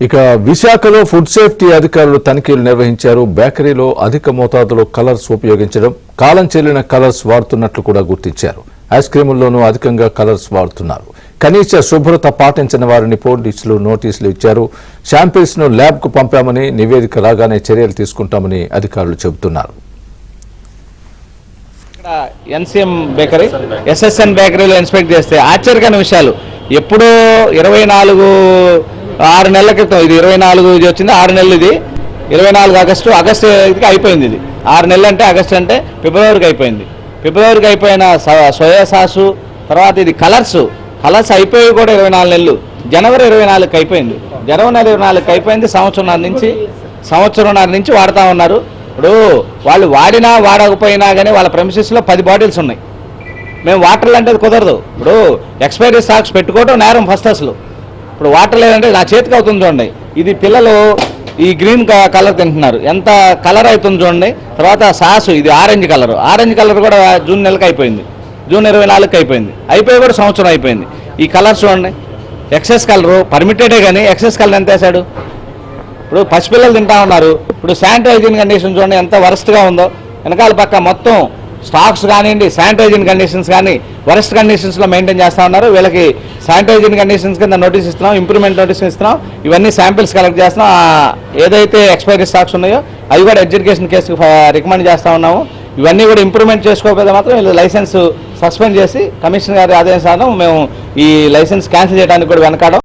ఇక విశాఖలో food safety అధికారులు తనిఖీలు నిర్వహించారు. బేకరీలో అధిక మోతాదులో కలర్స్ ఉపయోగించడం, కాలం చెల్లిన కలర్స్ వాడుతున్నట్లు కూడా గుర్తించారు. ఐస్ క్రీముల్లోనూ అధికంగా కలర్స్ వాడుతున్నారు. కనీస శుభ్రత పాటించిన వారిని పోలీసులు నోటీసులు ఇచ్చారు. శాంపిల్స్ ను ల్యాబ్ కు పంపామని, నివేదిక రాగానే చర్యలు తీసుకుంటామని అధికారులు చెబుతున్నారు. ఎన్సీఎం బేకరీ, ఎస్ఎస్ఎన్ బేకరీలో ఇన్స్పెక్ట్ చేస్తే ఆశ్చర్యకరమైన విషయాలు. ఎప్పుడో 24 నెలల క్రితం, ఇది 24 వచ్చింది, 6 నెలలు, ఇది 24 ఆగస్టుకి అయిపోయింది. ఇది 6 నెలలు అంటే ఆగస్టు అంటే ఫిబ్రవరికి అయిపోయింది. ఫిబ్రవరికి అయిపోయిన సోయా సాసు, తర్వాత ఇది కలర్స్ అయిపోయి కూడా 24 నెలలు. జనవరి 24కి అయిపోయింది. జనవరి 24కి అయిపోయింది. సంవత్సరంన్నర నుంచి వాడుతూ ఉన్నారు. ఇప్పుడు వాళ్ళు వాడినా వాడకపోయినా కానీ వాళ్ళ ప్రెమిసెస్లో 10 బాటిల్స్ ఉన్నాయి. మేము వాటర్లు అంటే కుదరదు. ఇప్పుడు ఎక్స్పైరీ స్టాక్స్ పెట్టుకోవడం నేరం ఫస్ట్ అసలు. ఇప్పుడు వాటర్ లేదంటే నా చేతికి అవుతుంది చూడండి. ఇది పిల్లలు ఈ గ్రీన్ కలర్ తింటున్నారు, ఎంత కలర్ అవుతుంది చూడండి. తర్వాత సాసు, ఇది ఆరెంజ్ కలర్ కూడా జూన్ నెలకు అయిపోయింది. జూన్ 24కి అయిపోయింది. అయిపోయి కూడా సంవత్సరం అయిపోయింది. ఈ కలర్స్ చూడండి, ఎక్సెస్ కలరు పర్మిటెడే కానీ ఎక్సెస్ కలర్ ఎంత వేశాడు. ఇప్పుడు పసిపిల్లలు తింటా ఉన్నారు. ఇప్పుడు శానిటైజింగ్ కండిషన్ చూడండి ఎంత వరస్ట్గా ఉందో. వెనకాల పక్క మొత్తం స్టాక్స్ కానివ్వండి, శానిటైజింగ్ కండిషన్స్ కానీ వరస్ట్ కండిషన్స్లో మెయింటైన్ చేస్తూ ఉన్నారు. వీళ్ళకి శానిటైజింగ్ కండిషన్స్ కింద నోటీస్ ఇస్తున్నాం, ఇంప్రూవ్మెంట్ నోటీస్ ఇస్తున్నాం. ఇవన్నీ శాంపిల్స్ కలెక్ట్ చేస్తున్నాం. ఏదైతే ఎక్స్పైరీ స్టాక్స్ ఉన్నాయో అవి కూడా ఎడ్యుకేషన్ కేసుకు రికమెండ్ చేస్తూ ఉన్నాము. ఇవన్నీ కూడా ఇంప్రూవ్మెంట్ చేసుకోకపోతే మాత్రం వీళ్ళు లైసెన్స్ సస్పెండ్ చేసి కమిషనర్ గారి ఆదేశాలను మేము ఈ లైసెన్స్ క్యాన్సిల్ చేయడానికి కూడా వెనకాడం.